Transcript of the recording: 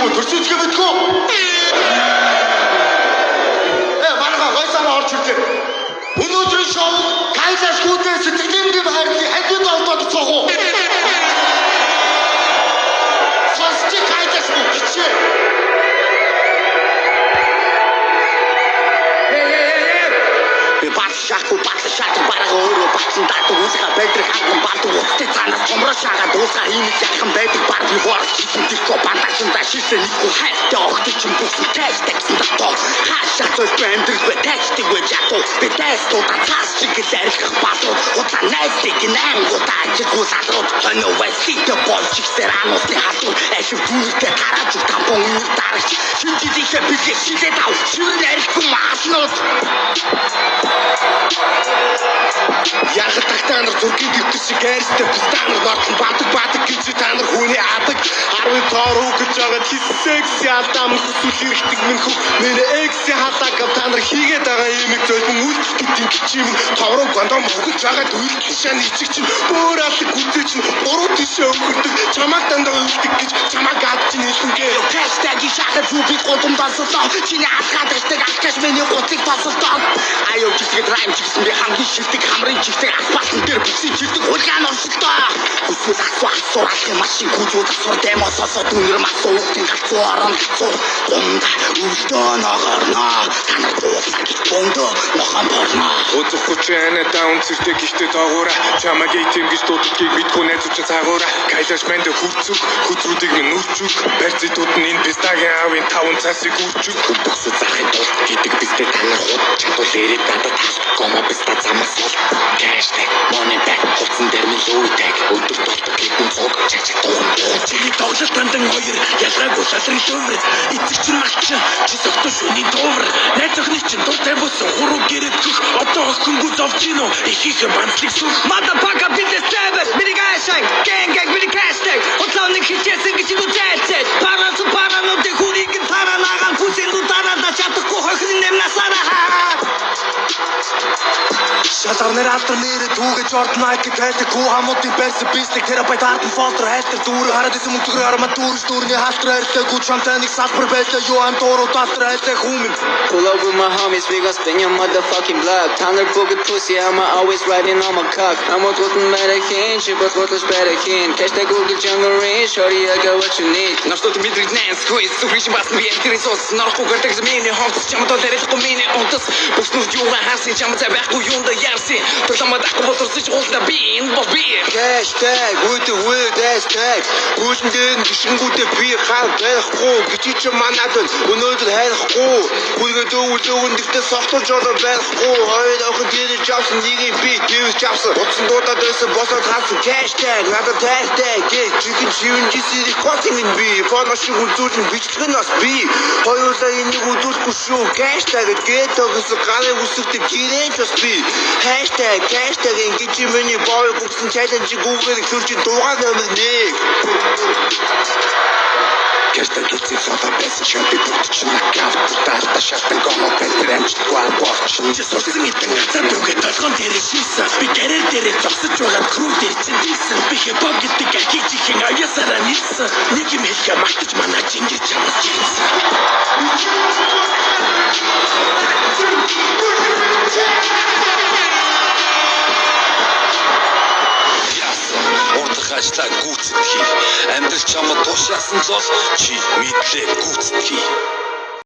юм уу? Төрсөйцгээ мэдгүй. Манайха гойсараа орж ирлээ. Өнөөдрийн шоу Кайлаш хүүтэй сэтгэлийн дэв хайрлыг хажууд олдоод цоох уу? Сонсч Кайлаш муу гिचээ. Шахуу батлашаад бараг өөрөө батсан даадаг үлха байдаг ханган банд уцтай цаанаас томроо шагаад дуусгаар иймэл яхан байдаг бар би хоорч чиглэлгүй бандагсан да шилсэн нэггүй хайртай огт чинь бүхэн тайс таксан датоо хаашаа зүйл амьдрал тайсдаг байж ятуу би тайстуудаа цаас чиглэл арилгах бадрууд хутлаа найзыг наангуудаа ажиггүй салрууд тонио вайситэй болж ихсээр ануусны хатууд ашиг дүүртэй тарааж тампон үнэр дарагч шинжилгээшээ бэлгээ шилээд ав шүрэн арилгүй маснууд Ярах тагтаанар зүргийн дэвтэр шиг айрстай пистанар нортон бадаг гэж та нар хүний адаг 10 тоор үгэж байгаа хиссекси адам хүсүүл ирдэг минь хөө миний экси хатаг та нар хийгээд байгаа юм зөвхөн үлдэх гэдэг чим товрог гондом өгөж байгаа үйлчлэн ичиг чинь өөр алг гүзээ чинь буруу тишээ өгөрдөг чамаг дандаа үлдэх гэж чамаг гад чинь хэлнгээ хэштаги шахаж үби гомдом дасалаа чиний алхаад хэштаг алкаш миний гутыг тасалдаа аяа чигт райм чигсэн би хамгийн шилдэг хамрын чигтэй асфальтн дээр бүсийн чигдэг хулгайн оршилтоо хүсвэл асуух машин гүйцүүд асуур демососоо дүнэр масуугтын гацуу орон гацуу гомда үлдөө ногорно танар гуйлаа гэж бондоо нохон борно өдөх хүчээр даун цэртэй гихтэй тоогуура чамаг эйтэм гэж дууддгийг мэдгүй найзууч цаагуура кайлаш мэнд хүзүүдийг минь нүрчүүг барьцуудад нь энэ пистагийн аавын 5 цасыг үрчүүг хөдөлсө захын тул гэдэг бистэй танар хууд чадвал ирээд надад гомо биста замаас Hashtag money back хуцсан дээр минь лүүдэг өдөр болдог хэдэн цог чачиг дуун чиний тоглолт тандан хоёр ялгаагүй шалрын төвөр эцэг чинь магч чи согтоо шүний төвөр найз охины чинь дуртай болсон хуруу гэрэг гөх одоо охингүү зовж гинөө ихийг бантлыг сүх motherfucker business server миний гашаг gang миний hashtag отлооны хичээсэн гэж юу зайцээ парано дэ хуриг таранагаан бүсэл утараа чадахгүй хохин нэмнасараа Шалгарнэр алтар нэрэ түүгээ Jordan Nike тайлдаг хүү хамуудын барьсан бисник терабайт хартан фолдер хайлтар дүүрэ хараад исэн мөнтгөр арматурч дүүрний халтар айлтай гүч хамтай нэг салбар байлаа юу ам дууруу талтар айлтай хүмүн Pull up with my homies we gon' spin your motherfucking block Tanner boogie pussy I'm always riding on my cock I'm what wasn't better king she but what was better king Hashtag Google jungle range shorty I got what you need На что ты медрик нэн сквиз сухрич бас би интересос нарху гэрдэг змени хомс чамдо дэрэх комини онтос бүснүр юуга харсын чамдаа байхгүй юунда ярси Тулама дахгүй болторсож уулна би энэ бол би Hashtag with the weird hashtag Бүсэндэн гişингүүтэй би хаа байхгүй гэж чи манад өнөөдөр хайхгүй Бүлгээ дүүл дэвтэ сохтож ороо байхгүй хоёр охин дээрээ жавсан нэгийг би дэвс жавсан утсан дуудаад байсан босоод хаасан Hashtag надад hashtag чихэн чивэн жисэрийг хотинг би фоно шиг үзүүлэн бичлэг нь бас би хоёулаа энийг үзүүлэхгүй шүү Hashtag гэтогс гарын үсэгтэй гэрээч бас би Hashtag ингэж миний боо бүгсэн чаленж гүүгээр хөрч дуугаа номер 1 Hashtag эцэг сода байсан шампи бүтч накаут таарта шатан гомо пэтрэмч гуарбоч чи сурсан гэдэг газар дүгээ толгон дээр шийсэн би гэрэл дээр зогсож байгаа крүү дээр цэвэрсэн би хипхоп гэдэг ахиг чихэн аясараа нийлсэн нэг юм хэлгээ магтаж манай чингэр чамаас чийсэн Hashtag гүцэтгэе амьдрал чамд тушаасан зол чи мэдлээ гүцэтгэе